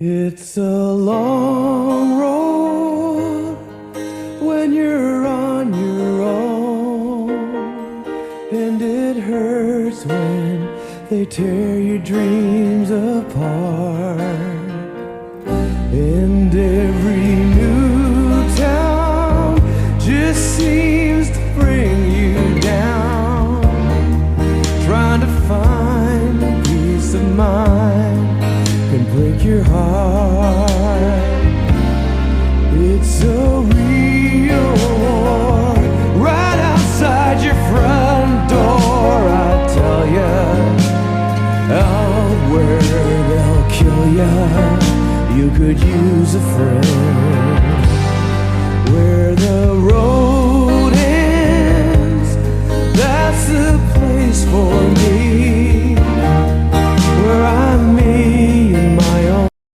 It's a long road when you're on your own, and it hurts when they tear your dreams apart. And every new town just seems to bring you down, trying to find a peace of mind can break your heart. It's a real war right outside your front door. I tell ya, out where they'll kill ya, you could use a friend. Where the road ends, that's the place for me.